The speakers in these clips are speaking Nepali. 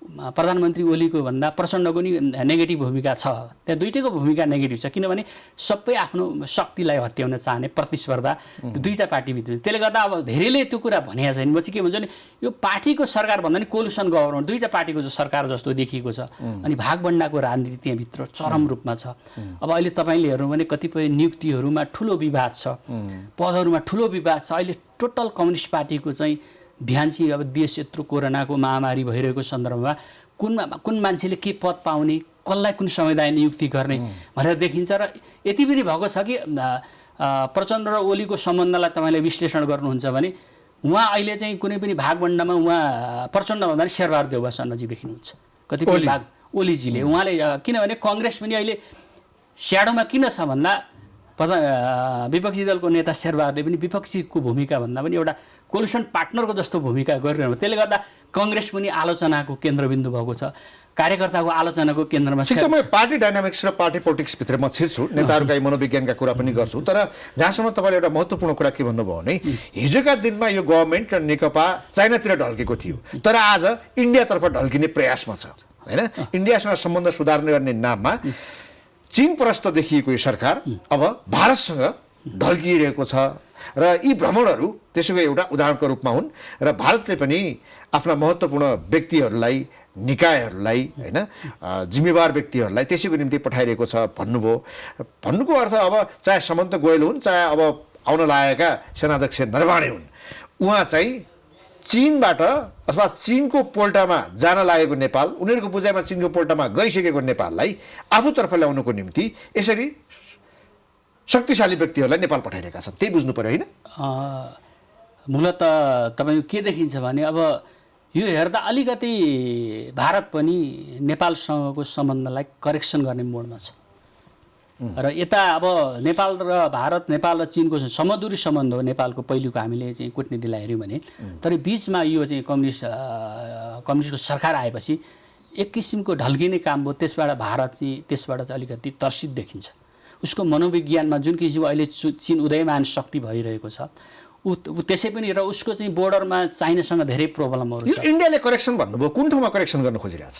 प्रधानमन्त्री ओलीको भन्दा प्रचण्डको नि नेगेटिभ भूमिका छ। त्यहाँ दुईटैको भूमिका नेगेटिभ छ, किनभने सबै आफ्नो शक्तिलाई हत्याउन चाहने प्रतिस्पर्धा दुईटा पार्टीभित्र। त्यसले गर्दा अब धेरैले त्यो कुरा भनेको छैन। म चाहिँ के भन्छु भने यो पार्टीको सरकार भन्दा नि कोलुसन गभर्नमेन्ट दुईटा पार्टीको जो सरकार जस्तो देखिएको छ। अनि भागभण्डाको राजनीति त्यहाँभित्र चरम रूपमा छ। अब अहिले तपाईँले हेर्नु भने कतिपय नियुक्तिहरूमा ठुलो विवाद छ, पदहरूमा ठुलो विवाद छ। अहिले टोटल कम्युनिस्ट पार्टीको चाहिँ ध्यान चाहिँ अब देश यत्रो कोरोनाको महामारी भइरहेको सन्दर्भमा कुन मान्छेले के पद पाउने, कसलाई कुन संविधान नियुक्ति गर्ने भनेर देखिन्छ। र यति पनि भएको छ कि प्रचण्ड र ओलीको सम्बन्धलाई तपाईँले विश्लेषण गर्नुहुन्छ भने उहाँ अहिले चाहिँ कुनै पनि भागभण्डामा उहाँ प्रचण्ड भन्दा नि शेरबहादुर देउवासँग नजिक देखिनुहुन्छ कतिपय भाग ओलीजीले। उहाँले किनभने कङ्ग्रेस पनि अहिले स्याडोमा किन छ भन्दा विपक्षी दलको नेता शेरबहादुरले पनि विपक्षीको भूमिका भन्दा पनि एउटा कोलुसन पार्टनरको जस्तो भूमिका गरिरहनु। त्यसले गर्दा कङ्ग्रेस पनि आलोचनाको केन्द्रबिन्दु भएको छ, कार्यकर्ताको आलोचनाको केन्द्रमा। म पार्टी डाइनामिक्स र पार्टी पोलिटिक्स भित्र म छिर्छु, नेताहरूका मनोविज्ञानका कुरा पनि गर्छु। तर जहाँसम्म तपाईँले एउटा महत्त्वपूर्ण कुरा के भन्नुभयो भने हिजोका दिनमा यो गभर्मेन्ट र नेकपा चाइनातिर ढल्केको थियो, तर आज इन्डियातर्फ ढल्किने प्रयासमा छ होइन। इन्डियासँग सम्बन्ध सुधार्ने गर्ने नाममा चीन परस्त देखिएको यो सरकार अब भारतसँग ढल्किरहेको छ। र यी भ्रमणहरू त्यसैको एउटा उदाहरणको रूपमा हुन् र भारतले पनि आफ्ना महत्त्वपूर्ण व्यक्तिहरूलाई, निकायहरूलाई होइन, जिम्मेवार व्यक्तिहरूलाई त्यसैको निम्ति पठाइरहेको छ भन्नुभयो। भन्नुको अर्थ अब चाहे समन्त गोयल हुन्, चाहे अब आउन लागेका सेनाध्यक्ष नरवाणे हुन्, उहाँ चाहिँ चीनबाट अथवा चीनको पोल्टामा जान लागेको नेपाल, उनीहरूको बुझाइमा चीनको पोल्टामा गइसकेको नेपाललाई आफूतर्फ ल्याउनुको निम्ति यसरी शक्तिशाली व्यक्तिहरूलाई नेपाल पठाइरहेका छन्। त्यही बुझ्नु पर्यो होइन। मूलत तपाईँको के देखिन्छ भने अब यो हेर्दा अलिकति भारत पनि नेपालसँगको सम्बन्धलाई करेक्सन गर्ने मोडमा छ। र यता अब नेपाल र भारत, नेपाल र चीनको समदूरी सम्बन्ध हो नेपालको पहिलेको हामीले चाहिँ कूटनीतिलाई हेऱ्यौँ भने। तर बिचमा यो चाहिँ कम्युनिस्टको सरकार आएपछि एक किसिमको ढल्किने काम भयो। त्यसबाट भारत चाहिँ त्यसबाट चाहिँ अलिकति तर्सित देखिन्छ। उसको मनोविज्ञानमा जुन किसिमको अहिले चीन उदयमान शक्ति भइरहेको छ ऊ त्यसै पनि र उसको चाहिँ बोर्डरमा चाइनासँग धेरै प्रब्लमहरू छ। इन्डियाले करेक्सन भन्नुभयो, कुन ठाउँमा करेक्सन गर्न खोजिरहेछ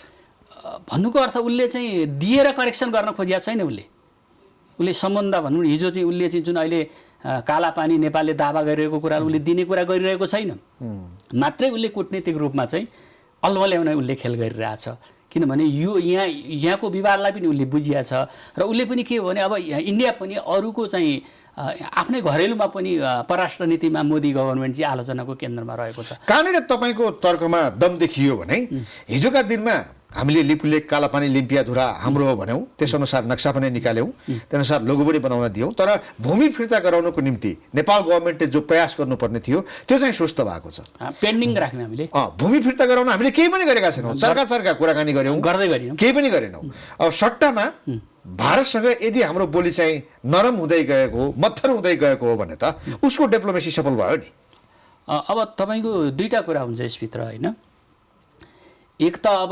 भन्नुको अर्थ उसले चाहिँ दिएर करेक्सन गर्न खोजिरहेको छैन। उसले सम्बन्ध भनौँ हिजो चाहिँ उसले चाहिँ जुन अहिले कालापानी नेपालले दावा गरिरहेको कुरा उसले दिने कुरा गरिरहेको छैन, मात्रै उसले कूटनीतिक रूपमा चाहिँ अल्वा ल्याउने उसले खेल गरिरहेछ। किनभने यो यहाँको विवादलाई पनि उसले बुझिया छ र उसले पनि के हो भने अब इन्डिया पनि अरूको चाहिँ आफ्नै घरेलुमा पनि परराष्ट्र नीतिमा मोदी गभर्मेन्ट चाहिँ आलोचनाको केन्द्रमा रहेको छ। कहाँनिर तपाईँको तर्कमा दम देखियो भने हिजोका दिनमा हामीले लिपुलेक कालापानी लिम्पियाधुरा हाम्रो हो भन्यौँ, त्यसअनुसार नक्सा पनि निकाल्यौँ, त्यसअनुसार लोगो पनि बनाउन दियौँ। तर भूमि फिर्ता गराउनको निम्ति नेपाल गभर्मेन्टले जो प्रयास गर्नुपर्ने थियो त्यो चाहिँ सुस्त भएको छ, पेन्डिङ राख्ने। हामीले भूमि फिर्ता गराउन हामीले केही पनि गरेका छैनौँ। चर्का कुराकानी गऱ्यौँ, केही पनि गरेनौँ। अब सट्टामा भारतसँग यदि हाम्रो बोली चाहिँ नरम हुँदै गएको हो, मत्थर हुँदै गएको हो भने त उसको डिप्लोमेसी सफल भयो नि। अब तपाईँको दुईवटा कुरा हुन्छ यसभित्र होइन। एक त अब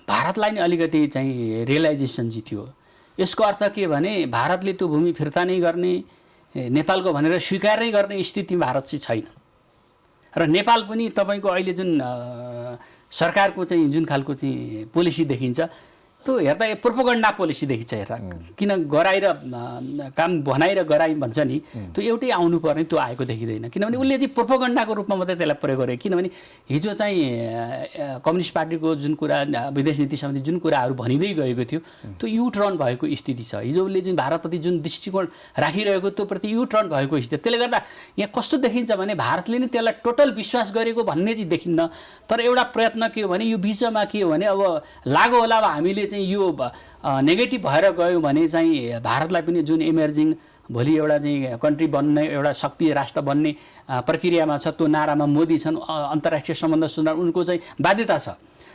भारतलाई नै अलिकति चाहिँ रियलाइजेसन जित्यो। यसको अर्थ के भने भारतले त्यो भूमि फिर्ता नै गर्ने, नेपालको भनेर स्वीकार नै गर्ने स्थिति भारत चाहिँ छैन। र नेपाल पनि तपाईँको अहिले जुन सरकारको चाहिँ जुन खालको चाहिँ पोलिसी देखिन्छ त्यो हेर्दा प्रोपोगन्डा पोलिसी देखिन्छ। हेर्दा किन गराइ र काम भनाइ र गराइ भन्छ नि, त्यो एउटै आउनुपर्ने त्यो आएको देखिँदैन। किनभने उसले चाहिँ प्रोपोगन्डाको रूपमा मात्रै त्यसलाई प्रयोग गरे। किनभने हिजो चाहिँ कम्युनिस्ट पार्टीको जुन कुरा विदेश नीति सम्बन्धी जुन कुराहरू भनिँदै गएको थियो त्यो युटर्न भएको स्थिति छ। हिजो उसले जुन भारतप्रति जुन दृष्टिकोण राखिरहेको त्यो प्रति युटर्न भएको स्थिति। त्यसले गर्दा यहाँ कस्तो देखिन्छ भने भारतले नै त्यसलाई टोटल विश्वास गरेको भन्ने चाहिँ देखिन्न। तर एउटा प्रयत्न के हो भने यो बिचमा के हो भने अब लाग्यो होला अब हामीले चाहिँ यो नेगेटिभ भएर गयो भने चाहिँ भारतलाई पनि जुन इमर्जिङ भोलि एउटा चाहिँ कन्ट्री बन्ने, एउटा शक्ति राष्ट्र बन्ने प्रक्रियामा छ, त्यो नारामा मोदी छन्, अन्तर्राष्ट्रिय सम्बन्ध सुधार उनको चाहिँ बाध्यता छ।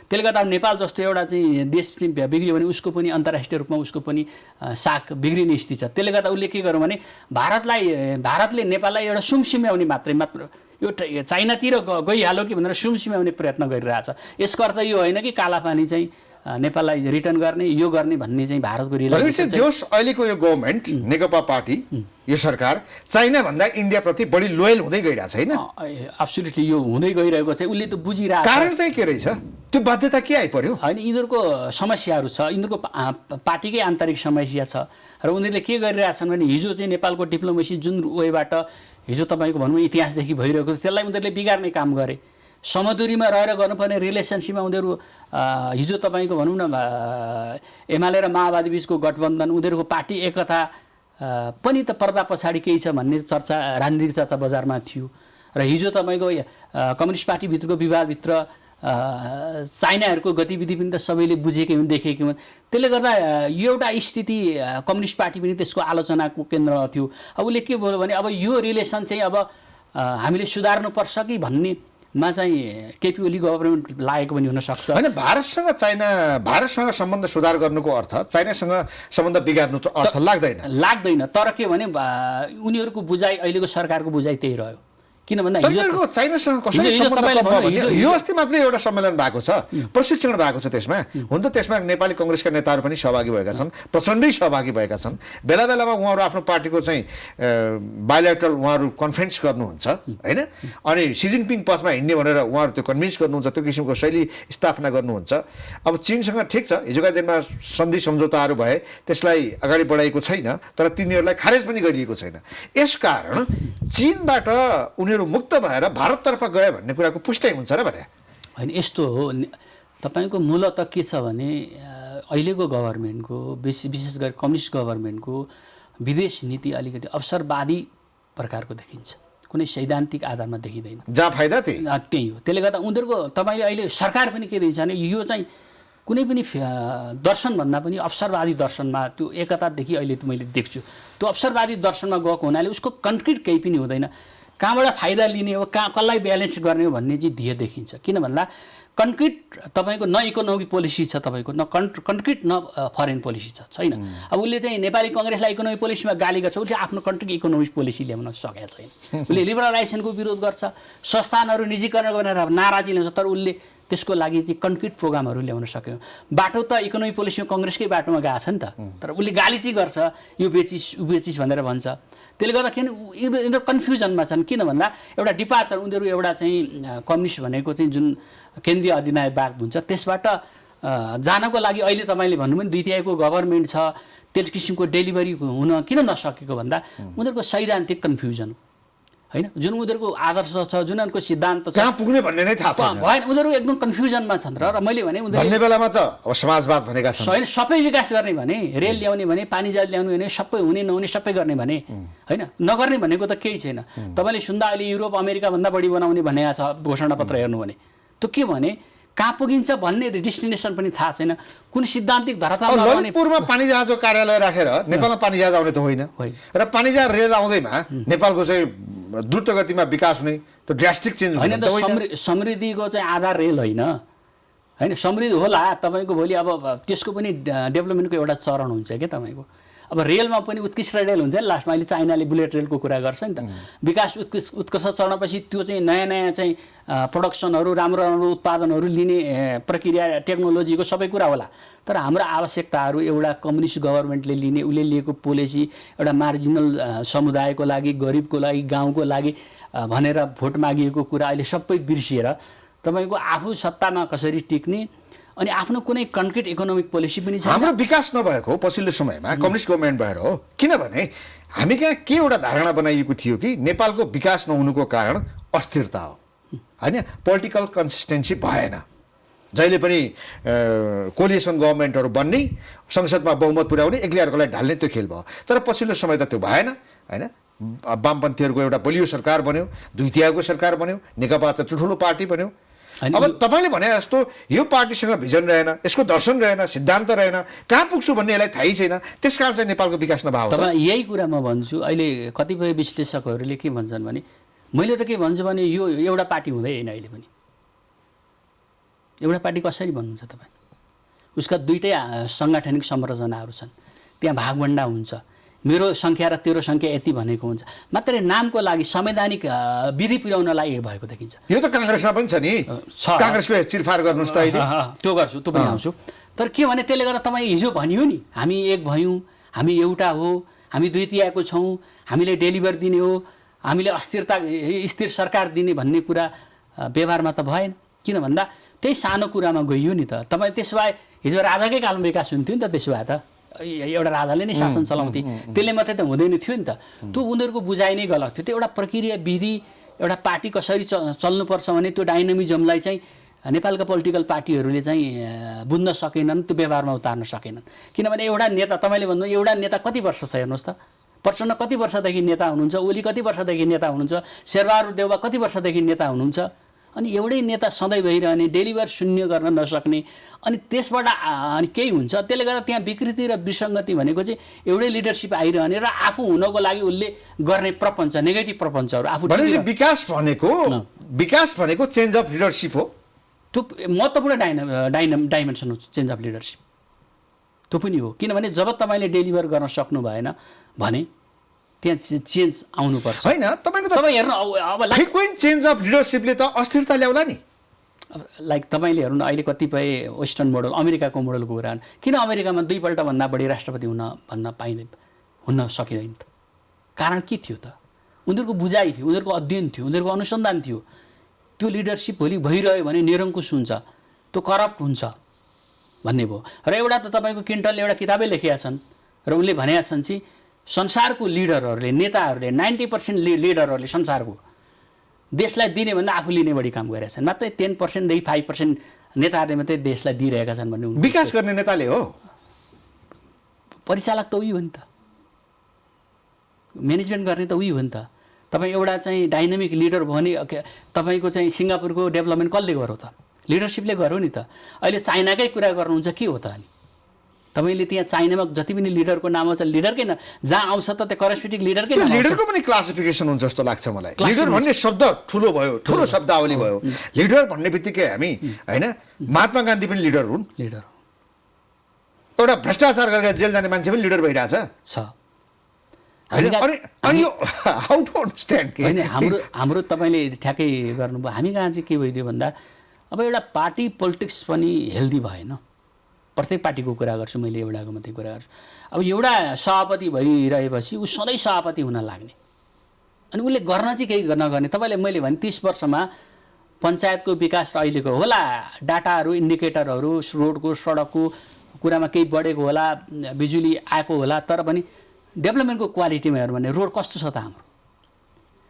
त्यसले गर्दा नेपाल जस्तो एउटा चाहिँ देश चाहिँ बिग्रियो भने उसको पनि अन्तर्राष्ट्रिय रूपमा उसको पनि साख बिग्रिने स्थिति छ। त्यसले गर्दा उसले के गर्यो भने भारतले नेपाललाई एउटा सुमसिम्याउने मात्र यो चाइनातिर गइहाल्यो कि भनेर सुमसिम्याउने प्रयत्न गरिरहेछ। यसको अर्थ यो होइन कि कालापानी चाहिँ नेपाललाई रिटर्न गर्ने यो गर्ने भन्ने चाहिँ भारतको रिलेसन जोस अहिलेको यो गभर्मेन्ट नेकपा पार्टी यो सरकार चाइना भन्दा इन्डियाप्रति बढी लोयल हुँदै गइरहेछ हैन एब्सोल्युटली यो हुँदै गइरहेको चाहिँ उसले त बुझिरहेको कारण चाहिँ के रहेछ त्यो बाध्यता के आइपर्यो होइन यिनीहरूको समस्याहरू छ यिनीहरूको पार्टीकै आन्तरिक समस्या छ र उनीहरूले के गरिरहेछन् भने हिजो चाहिँ नेपालको डिप्लोमेसी जुन वेबाट हिजो तपाईँको भनौँ इतिहासदेखि भइरहेको थियो त्यसलाई उनीहरूले बिगार्ने काम गरे समदुरीमा रहेर गर्नुपर्ने रिलेसनसिपमा उनीहरू हिजो तपाईँको भनौँ न एमाले र माओवादी बिचको गठबन्धन उनीहरूको पार्टी एकता पनि त पर्दा पछाडि केही छ भन्ने चर्चा राजनीतिक चर्चा बजारमा थियो र हिजो तपाईँको कम्युनिस्ट पार्टीभित्रको विवादभित्र चाइनाहरूको गतिविधि पनि त सबैले बुझेकै हुन् देखेकै हुन् त्यसले गर्दा यो एउटा स्थिति कम्युनिस्ट पार्टी पनि त्यसको आलोचनाको केन्द्रमा थियो अब उसले के बोल्यो भने अब यो रिलेसन चाहिँ अब हामीले सुधार्नुपर्छ कि भन्नेमा चाहिँ केपी ओली गभर्मेन्ट लागेको पनि हुनसक्छ होइन भारतसँग सम्बन्ध सुधार गर्नुको अर्थ चाइनासँग सम्बन्ध बिगार्नु अर्थ लाग्दैन तर के भने उनीहरूको बुझाइ अहिलेको सरकारको बुझाइ त्यही रह्यो किन भन्दा हिजो चाइनासँग कसरी सम्बन्ध यो अस्ति मात्रै एउटा सम्मेलन भएको छ प्रशिक्षण भएको छ त्यसमा हुन त त्यसमा नेपाली कांग्रेसका नेताहरू पनि सहभागी भएका छन् प्रचण्डै सहभागी भएका छन् बेला बेलामा उहाँहरू आफ्नो पार्टीको चाहिँ बायोलेटरल उहाँहरू कन्फरेन्स गर्नुहुन्छ हैन अनि सी जिनपिङ पथमा हिँड्ने भनेर उहाँहरू त्यो कन्भिन्स गर्नुहुन्छ त्यो किसिमको शैली स्थापना गर्नुहुन्छ अब चीनसँग ठिक छ हिजोका दिनमा सन्धि सम्झौताहरू भए त्यसलाई अगाडि बढाइएको छैन तर तिनीहरूलाई खारेज पनि गरिएको छैन यसकारण चीनबाट मुक्त भएर भारततर्फ गए भन्ने कुराको पुष्टि हुन्छ र भने होइन यस्तो हो तपाईको मूलत के छ भने अहिलेको गभर्मेन्टको विशेष गरी कम्युनिस्ट गभर्मेन्टको विदेश नीति अलिकति अवसरवादी प्रकारको देखिन्छ कुनै सैद्धान्तिक आधारमा देखिँदैन जहाँ फाइदा त्यही हो त्यसले गर्दा उनीहरूको तपाईँले अहिले सरकार पनि के दिन्छ भने यो चाहिँ कुनै पनि दर्शनभन्दा पनि अवसरवादी दर्शनमा त्यो एकतादेखि अहिले मैले देख्छु त्यो अवसरवादी दर्शनमा गएको हुनाले उसको कन्क्रिट केही पनि हुँदैन कहाँबाट फाइदा लिने हो कसलाई ब्यालेन्स गर्ने हो भन्ने चाहिँ ध्येय देखिन्छ किन भन्दा कन्क्रिट तपाईँको न इकोनोमिक पोलिसी छ तपाईँको न कन्क्रिट न फरेन पोलिसी छैन अब उसले चाहिँ नेपाली कांग्रेसलाई इकोनोमिक पोलिसीमा गाली गर्छ उसले आफ्नो कन्ट्रीको इकोनोमिक पोलिसी ल्याउन सकेको छैन उसले लिबरलाइजेसनको विरोध गर्छ संस्थानहरू निजीकरण गरेर नाराजी ल्याउँछ तर उसले त्यसको लागि चाहिँ कन्क्रिट प्रोग्रामहरू ल्याउन सक्यो बाटो त इकोनोमिक पोलिसीमा कांग्रेसकै बाटोमा गएको छ नि त तर उसले गाली चाहिँ गर्छ यो बेचिस उ बेचिस भनेर भन्छ त्यसले गर्दा यिनीहरू कन्फ्युजनमा छन् किन भन्दा एउटा डिपार्चर उनीहरू एउटा चाहिँ कम्युनिस्ट भनेको चाहिँ जुन केन्द्रीय अधिनायकवाद हुन्छ त्यसबाट जानको लागि अहिले तपाईँले भन्नु पनि 2/3 गभर्मेन्ट छ त्यस किसिमको डेलिभरी हुन किन नसकेको भन्दा उनीहरूको सैद्धान्तिक कन्फ्युजन हैन जुन उनीहरूको आदर्श छ जुन उनीहरूको सिद्धान्त छ कहाँ पुग्ने भन्ने नै थाहा छैन भएन उनीहरू एकदम कन्फ्युजनमा छन् र मैले भने उनीहरू भन्ने बेलामा त अब समाजवाद भनेका छन् हैन सबै विकास गर्ने भने रेल ल्याउने भने पानी जहाज ल्याउने भने सबै हुने नहुने सबै गर्ने भने हैन नगर्ने भनेको त केही छैन तपाईले सुन्दा अहिले युरोप अमेरिका भन्दा बढी बनाउने भनेको छ घोषणापत्र हेर्नु भने त्यो के भने कहाँ पुगिन्छ भन्ने डेस्टिनेसन पनि थाहा छैन कुन सिद्धान्तिक धरातलमा ललितपुरमा पानी जहाजको कार्यालय राखेर नेपालमा पानी जहाज आउने त होइन र पानी जहाज रेल आउँदैमा नेपालको चाहिँ द्रुत गतिमा विकास हुने त्यो ड्रास्टिक चेन्ज होइन त समृद्धिको चाहिँ आधार रेल होइन समृद्धि होला तपाईँको भोलि अब त्यसको पनि डेभलपमेन्टको एउटा चरण हुन्छ क्या तपाईँको अब रेलमा पनि उत्कृष्ट रेल हुन्छ नि लास्टमा अहिले चाइनाले बुलेट रेलको कुरा गर्छ नि त विकास उत्कृष्ट चरणपछि त्यो चाहिँ नयाँ नयाँ चाहिँ प्रोडक्सनहरू राम्रो राम्रो उत्पादनहरू लिने प्रक्रिया टेक्नोलोजीको सबै कुरा होला तर हाम्रो आवश्यकताहरू एउटा कम्युनिस्ट गभर्मेन्टले लिने उसले लिएको पोलिसी एउटा मार्जिनल समुदायको लागि गरिबको लागि गाउँको लागि भनेर भोट मागिएको कुरा अहिले सबै बिर्सिएर तपाईँको आफू सत्तामा कसरी टिक्ने अनि आफ्नो कुनै कन्क्रिट इकोनोमिक पोलिसी पनि छ हाम्रो विकास नभएको पछिल्लो समयमा कम्युनिस्ट गभर्मेन्ट भएर हो किनभने हामी कहाँ के एउटा धारणा बनाइएको थियो कि नेपालको विकास नहुनुको कारण अस्थिरता हो हैन पोलिटिकल कन्सिस्टेन्सी भएन जहिले पनि कोलिसन गभर्मेन्टहरू बन्ने संसदमा बहुमत पुर्याउने एक्लै अर्कोलाई ढाल्ने त्यो खेल भयो तर पछिल्लो समय त त्यो भएन हैन वामपन्थीहरूको एउटा बलियो सरकार बन्यो 2/3 सरकार बन्यो नेकपा त ठुलो पार्टी बन्यो अब तपाईले भने जस्तो यो पार्टीसँग भिजन रहेन यसको दर्शन रहेन सिद्धान्त रहेन कहाँ पुग्छु भन्ने यसलाई थाहै छैन त्यसकारण चाहिँ नेपालको विकास नभएको तपाईँ यही कुरा म भन्छु अहिले कतिपय विश्लेषकहरूले के भन्छन् भने मैले त के भन्छु भने यो एउटा पार्टी हुँदैन अहिले पनि एउटा पार्टी कसरी भन्नुहुन्छ तपाईँ उसका दुईटै सांगठनिक संरचनाहरू छन् त्यहाँ भागभण्डा हुन्छ मेरो सङ्ख्या र तेरो सङ्ख्या यति भनेको हुन्छ, मात्रै नामको लागि संवैधानिक विधि पुर्याउनलाई भएको देखिन्छ। यो त काङ्ग्रेसमा पनि छ नि, काङ्ग्रेसको चिरफार गर्नुहोस् त अहिले। त्यो गर्छु, त्यो पनि आउँछु। तर के भने त्यसले गर्दा तपाईँ हिजो भनियो नि हामी एक भयौँ, हामी एउटा हो, हामी दुई तिहाईको छौँ, हामीले डेलिभर दिने हो, हामीले स्थिर सरकार दिने भन्ने कुरा व्यवहारमा त भएन। किन भन्दा त्यही सानो कुरामा गइयो नि त। तपाईँ त्यसो भए हिजो राजाकै कालमा विकास हुन्थ्यो नि त। त्यसो भए त एउटा राजाले नै शासन चलाउँथे, त्यसले मात्रै त हुँदैन थियो नि त। त्यो उनीहरूको बुझाइ नै गलत थियो। त्यो एउटा प्रक्रिया विधि, एउटा पार्टी कसरी चल्नुपर्छ भने त्यो डाइनामिजमलाई चाहिँ नेपालका पोलिटिकल पार्टीहरूले चाहिँ बुझ्न सकेनन्, त्यो व्यवहारमा उतार्न सकेनन्। किनभने एउटा नेता, तपाईँले भन्नु एउटा नेता कति वर्ष छ हेर्नुहोस् त। प्रचण्ड कति वर्षदेखि नेता हुनुहुन्छ, ओली कति वर्षदेखि नेता हुनुहुन्छ, शेरबहादुर देउवा कति वर्षदेखि नेता हुनुहुन्छ। अनि एउटै नेता सधैँ भइरहने, डेलिभर शून्य गर्न नसक्ने, अनि त्यसबाट अनि केही हुन्छ। त्यसले गर्दा त्यहाँ विकृति र विसङ्गति भनेको चाहिँ एउटै लिडरसिप आइरहने र आफू हुनको लागि उसले गर्ने प्रपञ्च, नेगेटिभ प्रपञ्चहरू आफू। विकास भनेको चेन्ज अफ लिडरसिप हो। त्यो महत्त्वपूर्ण डाइमेन्सन हो चेन्ज अफ लिडरसिप। त्यो पनि हो, किनभने जब तपाईँले डेलिभर गर्न सक्नु भएन भने त्यहाँ चेन्ज आउनुपर्छ। होइन, तपाईँको तपाईँ हेर्नु अब फ्रिक्वेन्ट चेन्ज अफ लिडरसिपले त अस्थिरता ल्याउला नि। लाइक तपाईँले हेर्नु अहिले कतिपय वेस्टर्न मोडल, अमेरिकाको मोडलको कुरा, किन अमेरिकामा 2 पल्टभन्दा बढी राष्ट्रपति हुन सकिँदैन त? कारण के थियो त? उनीहरूको बुझाइ थियो, उनीहरूको अध्ययन थियो, उनीहरूको अनुसन्धान थियो। त्यो लिडरसिप भोलि भइरह्यो भने निरङ्कुश हुन्छ, त्यो करप्ट हुन्छ भन्ने भयो। र एउटा त तपाईँको किन्टलले एउटा किताबै लेखेका छन् र उनले भनेका छन् चाहिँ संसारको लिडरहरूले, नेताहरूले, 90% लिडरहरूले संसारको देशलाई दिने भन्दा आफू लिने बढी काम गरेका छन्। मात्रै 10%देखि 5% नेताहरूले मात्रै देशलाई दिइरहेका छन् भन्ने। विकास गर्ने नेताले हो, परिचालक त उही हो नि त, म्यानेजमेन्ट गर्ने त उही हो नि त। तपाईँ एउटा चाहिँ डाइनामिक लिडर भयो भने तपाईँको चाहिँ सिङ्गापुरको डेभलपमेन्ट कसले गर्यो त? लिडरसिपले गर्यो नि त। अहिले चाइनाकै कुरा गर्नुहुन्छ, के हो त? अनि तपाईँले त्यहाँ चाइनामा जति पनि लिडरको नाम आउँछ, लिडरकै न जहाँ आउँछ त त्यो करेस्पेक्टिभ लिडरकै नाम। लिडरको पनि क्लासिफिकेसन हुन्छ जस्तो लाग्छ मलाई। लिडर भन्ने शब्द ठुलो भयो, ठुलो शब्दावली भयो। लिडर भन्ने बित्तिकै हामी होइन, महात्मा गान्धी पनि लिडर हुन्। लिडर एउटा भ्रष्टाचार गरेर जेल जाने मान्छे पनि लिडर भइरहेछ छ। अनि यो हाउ टु अन्डरस्ट्यान्ड के होइन, हाम्रो तपाईँले ठ्याक्कै गर्नुभयो। हामी कहाँ चाहिँ के भइदियो भन्दा अब एउटा पार्टी पोलिटिक्स पनि हेल्दी भएन। प्रत्येक पार्टीको कुरा गर्छु मैले, एउटाको मात्रै कुरा गर्छु। अब एउटा सभापति भइरहेपछि ऊ सधैँ सभापति हुन लाग्ने, अनि उसले गर्न चाहिँ केही नगर्ने। तपाईँले मैले भने 30 वर्षमा पञ्चायतको विकास र अहिलेको होला डाटाहरू, इन्डिकेटरहरू, रोडको सडकको कुरामा केही बढेको होला, बिजुली आएको होला, तर पनि डेभलपमेन्टको क्वालिटीमा हेर्नु भने रोड कस्तो छ त?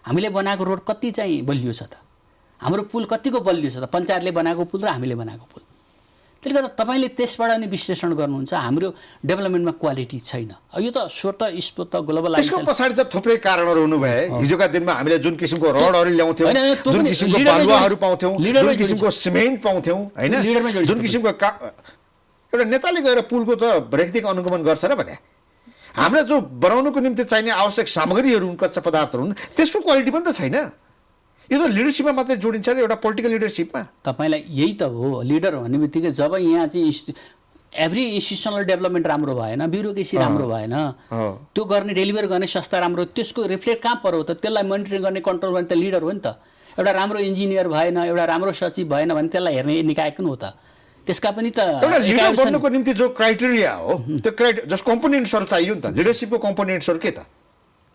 हामीले बनाएको रोड कति चाहिँ बलियो छ त? हाम्रो पुल कतिको बलियो छ त? पञ्चायतले बनाएको पुल र हामीले बनाएको पुल। त्यसले गर्दा तपाईँले त्यसबाट नै विश्लेषण गर्नुहुन्छ हाम्रो डेभलपमेन्टमा क्वालिटी छैन। यो त स्वतः स्फूर्त ग्लोबलाइजेसन। त्यसको पछाडि त थुप्रै कारणहरू हुनु भए। हिजोका दिनमा हामीले जुन किसिमको रडहरू ल्याउँथ्यौँ, जुन किसिमको बालुवाहरू पाउँथ्यौँ, जुन किसिमको सिमेन्ट पाउँथ्यौँ, होइन, जुन किसिमको एउटा नेताले गएर पुलको त व्यक्तिगत अनुगमन गर्छ र भने हाम्रा जो बनाउनुको निम्ति चाहिने आवश्यक सामग्रीहरू हुन्, कच्चा पदार्थहरू हुन्, त्यसको क्वालिटी पनि त छैन। यो त लिडरसिपमा मात्रै जोडिन्छ र एउटा पोलिटिकल लिडरसिपमा। तपाईँलाई यही त हो लिडर भन्ने बित्तिकै। जब यहाँ चाहिँ एभ्री इन्स्टिट्युसनल डेभलपमेन्ट राम्रो भएन, ब्युरोक्रेसी राम्रो भएन, त्यो गर्ने डेलिभर गर्ने संस्था राम्रो, त्यसको रिफ्लेक्ट कहाँ पर्यो त? त्यसलाई मोनिटरिङ गर्ने, कन्ट्रोल गर्ने त लिडर हो नि त। एउटा राम्रो इन्जिनियर भएन, एउटा राम्रो सचिव भएन भने त्यसलाई हेर्ने निकाय कुन हो त? त्यसका पनि त एउटा लिडर बन्नुको निम्ति जो क्राइटेरिया हो, त्यो जस कम्पोनेन्ट्सहरू चाहियो नि त। लिडरसिपको कम्पोनेन्ट्सहरू के त?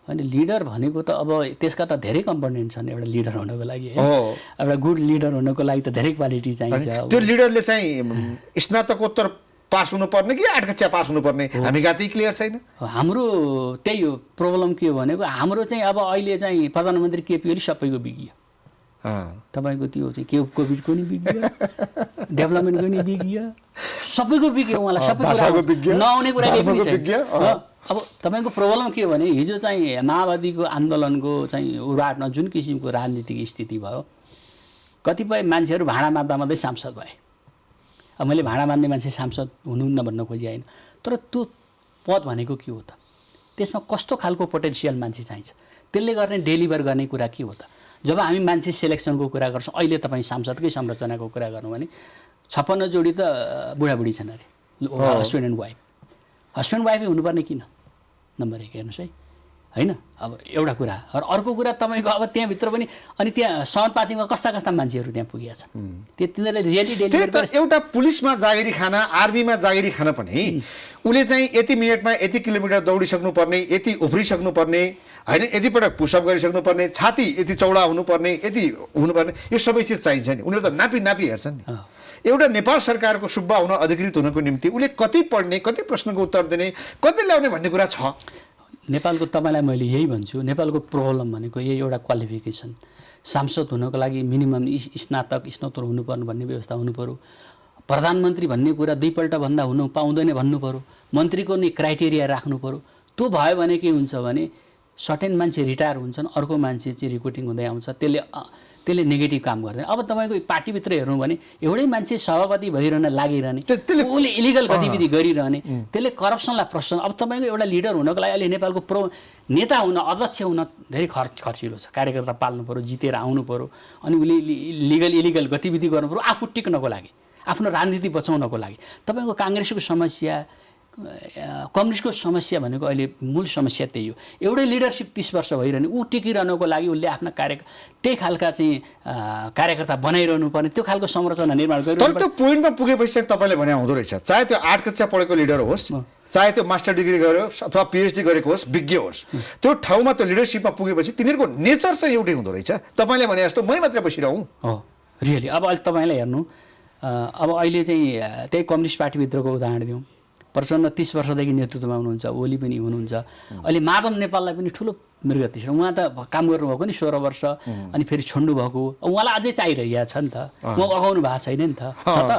अनि लिडर भनेको त अब त्यसका त धेरै कम्पोनेन्ट छन् एउटा लिडर हुनको लागि। एउटा गुड लिडर हुनको लागि त धेरै क्वालिटी चाहिन्छ। त्यो लिडरले चाहिँ स्नातकोत्तर पास हुनुपर्ने कि 8 कक्षा पास हुनुपर्ने, हामी गाती क्लियर छैन। हाम्रो त्यही हो प्रब्लम। के हो भनेको हाम्रो चाहिँ अब अहिले चाहिँ प्रधानमन्त्री केपी ओली सबैको विज्ञ। तपाईँको त्यो चाहिँ के कोभिडको नि विज्ञ, डेभलपमेन्टको नि विज्ञ, सबैको विज्ञ। उहाँलाई सबै कुरा नआउने कुरा केही पनि छैन। अब तपाईँको प्रब्लम के हो भने हिजो चाहिँ माओवादीको आन्दोलनको चाहिँ उराटमा जुन किसिमको राजनीतिक स्थिति भयो, कतिपय मान्छेहरू भाँडा मान्दा मात्रै सांसद भए। अब मैले भाँडा मान्ने मान्छे सांसद हुनुहुन्न भन्न खोजिआएन, तर त्यो पद भनेको के हो त? त्यसमा कस्तो खालको पोटेन्सियल मान्छे चाहिन्छ, त्यसले गर्ने डेलिभर गर्ने कुरा के हो त? जब हामी मान्छे सेलेक्सनको कुरा गर्छौँ, अहिले तपाईँ सांसदकै संरचनाको कुरा गर्नु भने 56 जोडी त बुढाबुढी छन् अरे, हस्बेन्ड एन्ड वाइफ। हस्बेन्ड वाइफै हुनुपर्ने किन? नम्बर 1 हेर्नुहोस् है होइन। अब एउटा कुरा र अर्को कुरा तपाईँको अब त्यहाँभित्र पनि अनि त्यहाँ समानुपातिकमा कस्ता कस्ता मान्छेहरू त्यहाँ पुगेका छन् तिनीहरूले रियली त्यही त एउटा पुलिसमा जागिरी खाना आर्मीमा जागिरी खाना पनि उसले चाहिँ यति मिनटमा यति किलोमिटर दौडिसक्नुपर्ने यति उफ्रिसक्नुपर्ने होइन यति पटक पुसअप गरिसक्नुपर्ने छाती यति चौडा हुनुपर्ने यति हुनुपर्ने यो सबै चिज चाहिन्छ नि। उनीहरू त नापी हेर्छन् नि। एउटा नेपाल सरकारको सुब्बा हुन अधिकृत हुनको निम्ति उसले कति पढ्ने कति प्रश्नको उत्तर दिने कति ल्याउने भन्ने कुरा छ। नेपालको तपाईँलाई मैले यही भन्छु नेपालको प्रब्लम भनेको यही एउटा क्वालिफिकेसन सांसद हुनको लागि मिनिमम स्नातकोत्तर हुनुपर्ने भन्ने व्यवस्था हुनुपऱ्यो। प्रधानमन्त्री भन्ने कुरा 2 पल्ट भन्दा हुनु पाउँदैन भन्नु पऱ्यो। मन्त्रीको नि क्राइटेरिया राख्नु पऱ्यो। त्यो भयो भने के हुन्छ भने सर्टेन मान्छे रिटायर हुन्छन् अर्को मान्छे चाहिँ रिक्रुटिङ हुँदै आउँछ त्यसले नेगेटिभ काम गर्दैन। अब तपाईँको पार्टीभित्र हेर्नु भने एउटै मान्छे सभापति भइरहन लागिरहने उसले इलिगल गतिविधि गरिरहने त्यसले करप्सनलाई प्रोत्साहन। अब तपाईँको एउटा लिडर हुनको लागि अहिले नेपालको नेता हुन अध्यक्ष हुन धेरै खर्चिलो छ। कार्यकर्ता पाल्नु पऱ्यो जितेर आउनु पऱ्यो अनि उसले इलिगल गतिविधि गर्नु पऱ्यो आफू टिक्नको लागि आफ्नो राजनीति बचाउनको लागि। तपाईँको काङ्ग्रेसको समस्या कम्युनिस्टको समस्या भनेको अहिले मूल समस्या त्यही हो। एउटै लिडरसिप 30 वर्ष भइरहने ऊ टिकिरहनको लागि उसले आफ्ना त्यही खालका चाहिँ कार्यकर्ता बनाइरहनु पर्ने त्यो खालको संरचना निर्माण गर्नु। तर त्यो पोइन्टमा पुगेपछि चाहिँ तपाईँले भने हुँदो रहेछ चाहे त्यो 8 कक्षा पढेको लिडर होस् चाहे त्यो मास्टर डिग्री गरेको अथवा पिएचडी गरेको होस् विज्ञ होस् त्यो ठाउँमा त्यो लिडरसिपमा पुगेपछि तिनीहरूको नेचर चाहिँ एउटै हुँदो रहेछ। तपाईँले भने जस्तो मै मात्रै बसिरहँ हो रियली। अब अहिले तपाईँलाई हेर्नु अब अहिले चाहिँ त्यही कम्युनिस्ट पार्टीभित्रको उदाहरण दिउँ। प्रचण्ड 30 वर्षदेखि नेतृत्वमा हुनुहुन्छ ओली पनि हुनुहुन्छ। अहिले माधव नेपाललाई पनि ठुलो मृगति छ। उहाँ त काम गर्नुभएको नि 16 वर्ष अनि फेरि छोड्नु भएको उहाँलाई अझै चाहिरहेको छ नि त। उहाँ अगाउनु भएको छैन नि त छ त।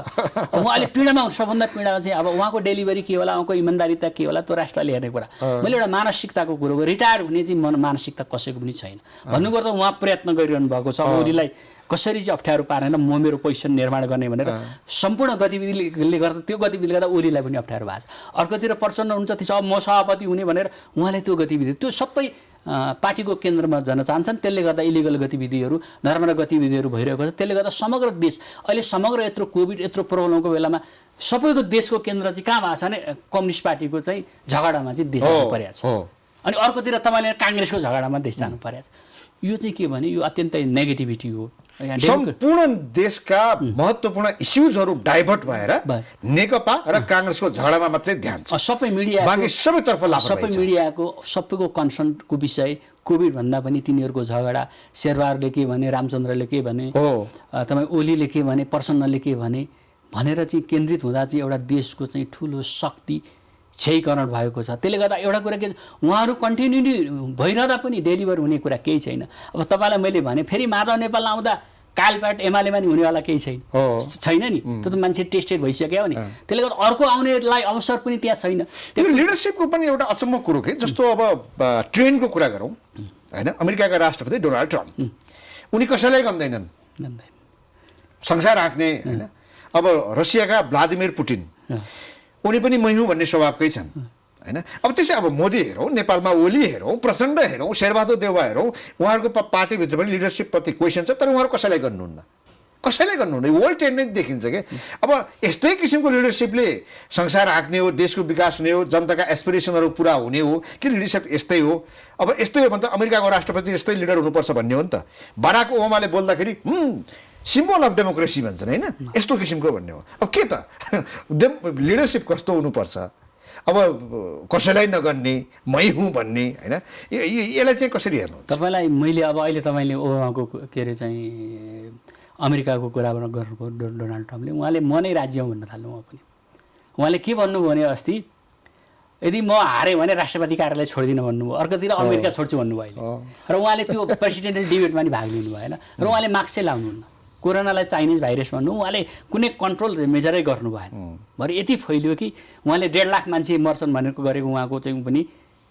उहाँले पीडामा सबभन्दा पीडा चाहिँ अब उहाँको डेलिभरी के होला उहाँको इमान्दारिता के होला त्यो राष्ट्रले हेर्ने कुरा। मैले एउटा मानसिकताको कुरो रिटायर हुने चाहिँ मानसिकता कसैको पनि छैन भन्नुपर्दा उहाँ प्रयत्न गरिरहनु भएको छ। ओलीलाई कसरी चाहिँ अप्ठ्यारो पारेन म मेरो पोजिसन निर्माण गर्ने भनेर सम्पूर्ण गतिविधिले गर्दा त्यो गतिविधिले गर्दा ओलीलाई पनि अप्ठ्यारो भएको छ। अर्कोतिर प्रचण्ड हुन्छ त्यसो अब म सभापति हुने भनेर उहाँले त्यो गतिविधि त्यो सबै पार्टीको केन्द्रमा जान चाहन्छन्। त्यसले गर्दा इलिगल गतिविधिहरू नराम्रा गतिविधिहरू भइरहेको छ। त्यसले गर्दा समग्र देश अहिले समग्र यत्रो कोभिड यत्रो प्रब्लमको बेलामा सबैको देशको केन्द्र चाहिँ कहाँ भएको छ भने कम्युनिस्ट पार्टीको चाहिँ झगडामा चाहिँ देश जानु परेको छ। अनि अर्कोतिर तपाईँले काङ्ग्रेसको झगडामा देश जानु परेको छ। यो चाहिँ के भने यो अत्यन्तै नेगेटिभिटी हो। सम्पूर्ण देशका महत्त्वपूर्ण इस्युजहरू डाइभर्ट भएर नेकपा र काङ्ग्रेसको झगडामा मात्रै ध्यान छ। सबै मिडिया बाँकी सबैतर्फ सबै मिडियाको सबैको कन्सर्नको विषय कोभिड भन्दा पनि तिनीहरूको झगडा शेरबहादुरले के भने रामचन्द्रले के भने तपाईँ ओलीले के भने प्रसन्नले के भनेर चाहिँ केन्द्रित हुँदा चाहिँ एउटा देशको चाहिँ ठुलो शक्ति क्षयीकरण भएको छ। त्यसले गर्दा एउटा कुरा के उहाँहरू कन्टिन्युटी भइरहँदा पनि डेलिभर हुने कुरा केही छैन। अब तपाईँलाई मैले भने फेरि माधव नेपाल आउँदा कालपाट एमालेमा नि हुनेवाला केही छैन नि। त्यो त मान्छे टेस्टेड भइसक्यो नि। त्यसले गर्दा अर्को आउनेलाई अवसर पनि त्यहाँ छैन। त्यो लिडरसिपको पनि एउटा अचम्म कुरो के जस्तो अब ट्रेन्डको कुरा गरौँ होइन अमेरिकाका राष्ट्रपति डोनाल्ड ट्रम्प उनी कसैलाई गन्दैनन् संसार हाँक्ने होइन। अब रसियाका भ्लादिमिर पुटिन उनी पनि मै हुँ भन्ने स्वभावकै छन् होइन। अब त्यसै अब मोदी हेरौँ नेपालमा ओली हेरौँ प्रचण्ड हेरौँ शेरबहादुर देउवा हेरौँ उहाँहरूको पार्टीभित्र पनि लिडरसिपप्रति क्वेसन छ तर उहाँहरू कसैलाई गर्नुहुन्न वर्ल्ड ट्रेन्ड नै देखिन्छ कि। अब यस्तै किसिमको लिडरसिपले संसार हाँक्ने हो देशको विकास हुने हो जनताका एस्पिरेसनहरू पुरा हुने हो कि लिडरसिप यस्तै हो। अब यस्तै हो भने त अमेरिकाको राष्ट्रपति यस्तै लिडर हुनुपर्छ भन्ने हो नि त। बाराक ओबामाले बोल्दाखेरि सिम्बल अफ डेमोक्रेसी भन्छन् होइन यस्तो किसिमको भन्ने हो। अब के त लिडरसिप कस्तो हुनुपर्छ अब कसैलाई नगर्ने मै हुँ भन्ने होइन यसलाई चाहिँ कसरी हेर्नु तपाईँलाई मैले अब अहिले तपाईँले ओबामाको के अरे चाहिँ अमेरिकाको कुरा गर्नुभयो डोनाल्ड ट्रम्पले उहाँले म नै राज्य हुँ भन्न थाल्नु उहाँ पनि। उहाँले के भन्नुभयो भने अस्ति यदि म हारेँ भने राष्ट्रपति कार्यालय छोडिदिन भन्नुभयो अर्कोतिर अमेरिका छोड्छु भन्नुभयो अहिले। र उहाँले त्यो प्रेसिडेन्टल डिबेटमा नि भाग लिनु भएन र उहाँले मार्क्सै लाउनुहुन्न कोरोनालाई चाइनिज भाइरस भन्नु उहाँले कुनै कन्ट्रोल मेजरै गर्नु भएन। भरे यति फैलियो कि उहाँले 1.5 लाख मान्छे मर्छन् भनेको गरेको उहाँको चाहिँ पनि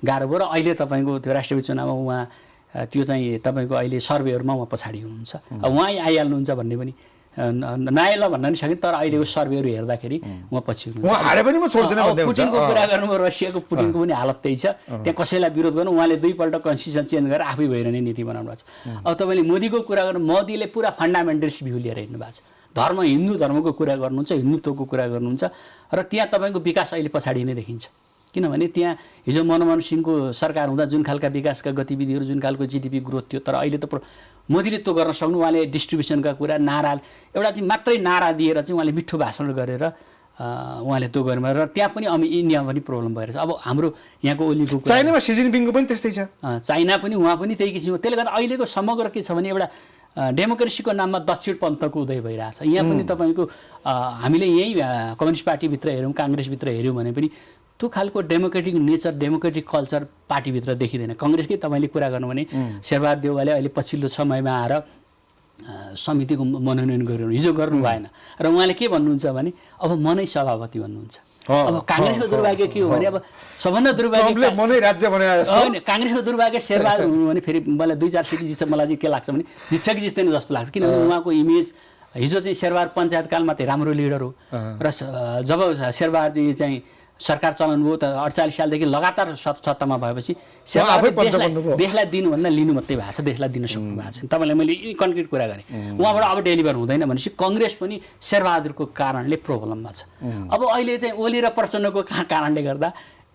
गाह्रो भयो। र अहिले तपाईँको त्यो राष्ट्रपति चुनावमा उहाँ त्यो चाहिँ तपाईँको अहिले सर्वेहरूमा उहाँ पछाडि हुनुहुन्छ। अब उहाँ आइहाल्नुहुन्छ भन्ने पनि नआएन भन्न नि सकिन्छ तर अहिलेको सर्वेहरू हेर्दाखेरि उहाँ पछि हुनुहुन्छ। पुटिनको कुरा गर्नुभयो रसियाको पुटिनको पनि हालत त्यही छ। त्यहाँ कसैलाई विरोध गर्नु उहाँले 2 पल्ट कन्स्टिट्युसन चेन्ज गरेर आफै भइरहने नीति बनाउनु भएको छ। अब तपाईँले मोदीको कुरा गर्नु मोदीले पुरा फन्डामेन्टलिस्ट भ्यू लिएर हिँड्नु भएको छ। धर्म हिन्दू धर्मको कुरा गर्नुहुन्छ हिन्दुत्वको कुरा गर्नुहुन्छ र त्यहाँ तपाईँको विकास अहिले पछाडि नै देखिन्छ। किनभने त्यहाँ हिजो मनमोहन सिंहको सरकार हुँदा जुन खालका विकासका गतिविधिहरू जुन खालको जिडिपी ग्रोथ थियो, तर अहिले त मोदीले त्यो गर्न सक्नु, उहाँले डिस्ट्रिब्युसनका कुरा नारा एउटा चाहिँ मात्रै नारा दिएर चाहिँ उहाँले मिठो भाषण गरेर उहाँले त्यो गर्नु र त्यहाँ पनि इन्डियामा पनि प्रब्लम भइरहेछ। अब हाम्रो यहाँको ओलीको चाइनामा सी जिनपिङको पनि त्यस्तै छ, चाइना पनि उहाँ पनि त्यही किसिमको। त्यसले गर्दा अहिलेको समग्र के छ भने एउटा डेमोक्रेसीको नाममा दक्षिण पन्थको उदय भइरहेछ। यहाँ पनि तपाईँको हामीले यही कम्युनिस्ट पार्टीभित्र हेऱ्यौँ, काङ्ग्रेसभित्र हेऱ्यौँ भने पनि त्यो खालको डेमोक्रेटिक नेचर, डेमोक्रेटिक कल्चर पार्टीभित्र देखिँदैन। कङ्ग्रेसकै तपाईँले कुरा गर्नु भने शेरबहादुर देउवाले अहिले पछिल्लो समयमा आएर समितिको मनोनयन गर्नु, हिजो गर्नु भएन र उहाँले के भन्नुहुन्छ भने अब म नै सभापति भन्नुहुन्छ। अब काङ्ग्रेसको दुर्भाग्य के हो भने अब सबभन्दा दुर्भाग्य होइन, काङ्ग्रेसको दुर्भाग्य शेरबहादुर हुनु भने फेरि मलाई 2-4 सिट जित्छ, मलाई चाहिँ के लाग्छ भने जित्छ कि जित्दैन जस्तो लाग्छ। किनभने उहाँको इमेज हिजो चाहिँ शेरबहादुर पञ्चायतकालमा चाहिँ राम्रो लिडर हो र जब शेरबहादुरजी चाहिँ सरकार चलाउनु भयो त 48 सालदेखि लगातार सत्तामा भएपछि देशलाई दिनुभन्दा लिनु मात्रै भएको छ, देशलाई दिन सक्नु भएको छैन। तपाईँलाई मैले कन्क्रिट कुरा गरेँ, उहाँबाट अब डेलिभर हुँदैन भनेपछि कङ्ग्रेस पनि शेरबहादुरको कारणले प्रब्लममा छ। अब अहिले चाहिँ ओली र प्रचण्डको कारणले गर्दा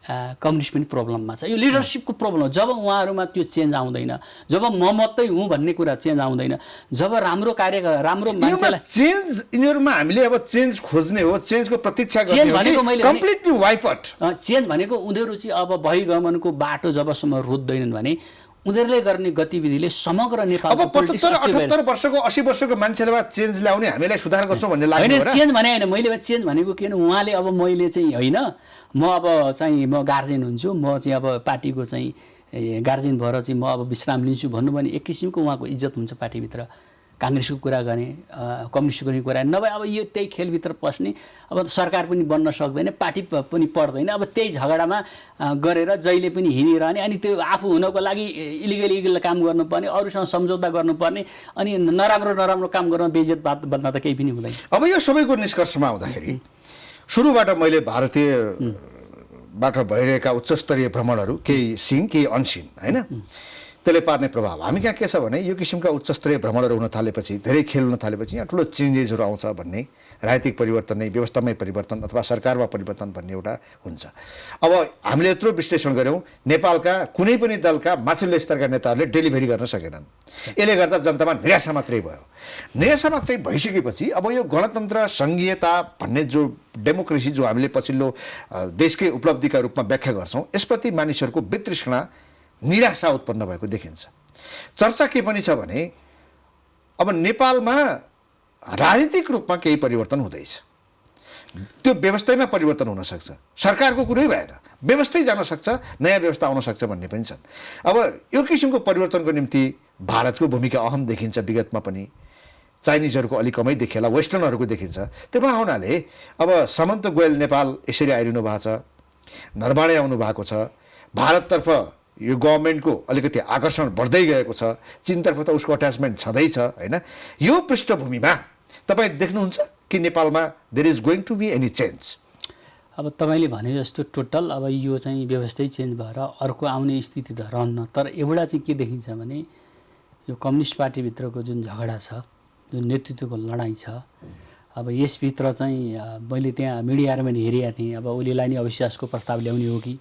कम्युनिस्ट पनि प्रब्लममा छ। यो लिडरसिपको प्रब्लम हो। जब उहाँहरूमा त्यो चेन्ज आउँदैन, जब म मात्रै हुँ भन्ने कुरा चेन्ज आउँदैन, जब राम्रो कार्य राम्रो मान्छेलाई चेन्ज यिनीहरूमा हामीले अब चेन्ज खोज्ने हो, चेन्जको प्रतीक्षा गर्ने भनेको मैले कम्प्लिटली वाइप आउट। चेन्ज भनेको उनीहरू चाहिँ अब बहिगमनको बाटो जबसम्म रोज्दैनन् भने उनीहरूले गर्ने गतिविधिले समग्र नेपाल अब 75-78 वर्षको 80 वर्षको मान्छेलाई चेन्ज ल्याउने हामीलाई सुधार गर्छौँ भन्ने लाग्यो। होइन, चेन्ज भने होइन, मैले चेन्ज भनेको के भने उहाँले अब मैले चाहिँ होइन म अब चाहिँ म गार्जियन हुन्छु, म चाहिँ अब पार्टीको चाहिँ गार्जियन भएर चाहिँ म अब विश्राम लिन्छु भन्नु भने एक किसिमको उहाँको इज्जत हुन्छ पार्टीभित्र। काङ्ग्रेसको कुरा गर्ने, कम्युनिस्टको पनि कुरा नभए अब यो त्यही खेलभित्र पस्ने, अब सरकार पनि बन्न सक्दैन, पार्टी पनि पढ्दैन, अब त्यही झगडामा गरेर जहिले पनि हिँडिरहने, अनि त्यो आफू हुनको लागि इलिगल काम गर्नुपर्ने, अरूसँग सम्झौता गर्नुपर्ने, अनि नराम्रो काम गर्न बेइज्जत बन्न त केही पनि हुँदैन। अब यो सबैको निष्कर्षमा आउँदाखेरि सुरुबाट मैले भारतीयबाट भइरहेका उच्चस्तरीय भ्रमणहरू केही सिन केही अनसिन होइन, त्यसले पार्ने प्रभाव हामी कहाँ के छ भने यो किसिमका उच्चस्तरीय भ्रमणहरू हुन थालेपछि, धेरै खेल हुन थालेपछि यहाँ ठुलो चेन्जेसहरू आउँछ भन्ने, राजनीतिक परिवर्तन नै व्यवस्थामै परिवर्तन अथवा सरकारमा परिवर्तन भन्ने एउटा हुन्छ। अब हामीले यत्रो विश्लेषण गऱ्यौँ, नेपालका कुनै पनि दलका माथिल्लो स्तरका नेताहरूले डेलिभरी गर्न सकेनन्। यसले गर्दा जनतामा निराशा मात्रै भयो। निराशा मात्रै भइसकेपछि अब यो गणतन्त्र सङ्घीयता भन्ने जो डेमोक्रेसी जो हामीले पछिल्लो देशकै उपलब्धिका रूपमा व्याख्या गर्छौँ, यसप्रति मानिसहरूको वितृष्णा निराशा उत्पन्न भएको देखिन्छ। चर्चा के पनि छ भने अब नेपालमा राजनीतिक रूपमा केही परिवर्तन हुँदैछ, त्यो व्यवस्थामै परिवर्तन हुनसक्छ, सरकारको कुरै भएन, व्यवस्थै जान सक्छ, नयाँ व्यवस्था आउन सक्छ भन्ने पनि छन्। अब यो किसिमको परिवर्तनको निम्ति भारतको भूमिका अहम देखिन्छ, विगतमा पनि चाइनिजहरूको अलिक कमै देखिएला, वेस्टर्नहरूको देखिन्छ। त्यो भए हुनाले अब सामन्त गोयल नेपाल यसरी आइरहनु भएको छ, नरवाणे आउनु भएको छ, भारततर्फ यो गभर्मेन्टको अलिकति आकर्षण बढ्दै गएको छ, चीनतर्फ त उसको अट्याचमेन्ट छँदैछ होइन। यो पृष्ठभूमिमा तपाईँ देख्नुहुन्छ कि नेपालमा there is going to be any change? अब तपाईँले भने जस्तो टोटल अब यो चाहिँ व्यवस्थै चेन्ज भएर अर्को आउने स्थिति त रहन्न। तर एउटा चाहिँ के देखिन्छ भने यो कम्युनिस्ट पार्टीभित्रको जुन झगडा छ, जुन नेतृत्वको लडाइँ छ, अब यसभित्र चाहिँ मैले त्यहाँ मिडियामा पनि हेरेका थिएँ, अब ओलीलाई नै अविश्वासको प्रस्ताव ल्याउने हो कि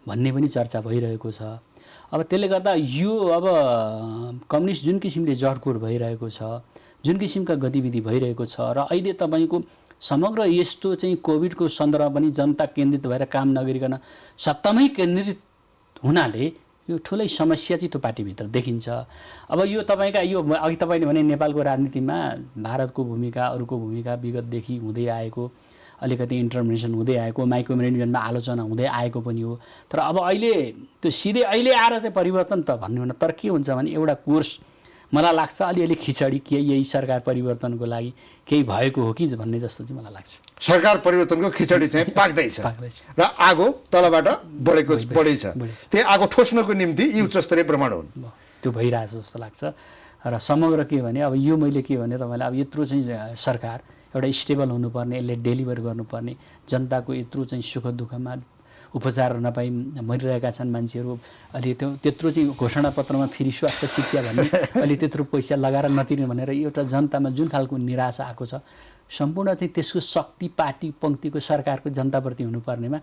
भन्ने पनि चर्चा भइरहेको छ। अब त्यसले गर्दा यो अब कम्युनिस्ट जुन किसिमले जडकोड भइरहेको छ, जुन किसिमका गतिविधि भइरहेको छ र अहिले तपाईँको समग्र यस्तो चाहिँ कोभिडको सन्दर्भमा पनि जनता केन्द्रित भएर काम नगरिकन सत्तामै केन्द्रित हुनाले यो ठुलै समस्या चाहिँ त्यो पार्टीभित्र देखिन्छ। अब यो तपाईँका यो अघि तपाईँले भने नेपालको राजनीतिमा भारतको भूमिका, अरूको भूमिका विगतदेखि हुँदै आएको, अलिकति इन्टरभेन्सन हुँदै आएको, माइक्रो म्यानेजमेन्टमा आलोचना हुँदै आएको पनि हो। तर अब अहिले त्यो सिधै अहिले आएर चाहिँ परिवर्तन त भन्नु हुन, तर के हुन्छ भने एउटा कोर्स मलाई लाग्छ अलिअलि खिचडी के यही सरकार परिवर्तनको लागि केही भएको हो कि भन्ने जस्तो चाहिँ मलाई लाग्छ। सरकार परिवर्तनको खिचडी चाहिँ पाक्दैछ र आगो तलबाट बढेछ, त्यही आगो ठोस्नको निम्ति यी उच्चस्तरीय भ्रमण हुन्, त्यो भइरहेछ जस्तो लाग्छ। र समग्र के भने अब यो मैले के भने तपाईँलाई अब यत्रो चाहिँ सरकार एउटा स्टेबल हुनुपर्ने, यसले डेलिभर गर्नुपर्ने, जनताको यत्रो चाहिँ सुख दुःखमा उपचार नपाई मरिरहेका छन् मान्छेहरू, अलि त्यत्रो चाहिँ घोषणापत्रमा फ्री स्वास्थ्य शिक्षा भन्ने अलि त्यत्रो पैसा लगाएर नतिर्ने भनेर एउटा जनतामा जुन खालको निराशा आएको छ, सम्पूर्ण चाहिँ त्यसको शक्ति पार्टी पङ्क्तिको सरकारको जनताप्रति हुनुपर्नेमा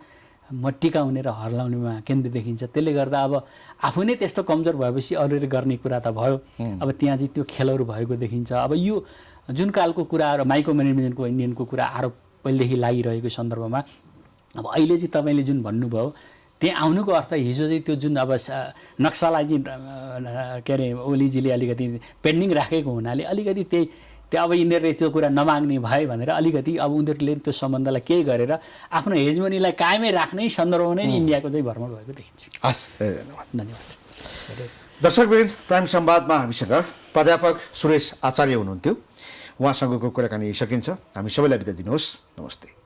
म टिकाउने र हर्लाउनेमा केन्द्रित देखिन्छ। त्यसले गर्दा अब आफू नै त्यस्तो कमजोर भएपछि अरूले गर्ने कुरा त भयो। अब त्यहाँ चाहिँ त्यो खेलहरू भएको देखिन्छ। अब यो जुन कालको कुराहरू माइक्रो म्यानेजमेन्टको इन्डियनको कुरा आरोप पहिलेदेखि लागिरहेको सन्दर्भमा अब अहिले चाहिँ तपाईँले जुन भन्नुभयो त्यहाँ आउनुको अर्थ हिजो चाहिँ त्यो जुन अब नक्सालाई चाहिँ के अरे ओलीजीले अलिकति पेन्डिङ राखेको हुनाले अलिकति त्यो अब यिनीहरूले त्यो कुरा नमाग्ने भए भनेर अलिकति अब उनीहरूले त्यो सम्बन्धलाई केही गरेर आफ्नो हेजमोनीलाई कायमै राख्ने सन्दर्भमा नै इन्डियाको चाहिँ भ्रमण भएको देखिन्छ। हस्, धन्यवाद। धन्यवाद। दर्शकवृन्द, प्राइम संवादमा हामीसँग प्राध्यापक सुरेश आचार्य हुनुहुन्थ्यो। उहाँसँगको कुराकानी सकिन्छ। हामी सबैलाई बिदा दिनुहोस्। नमस्ते।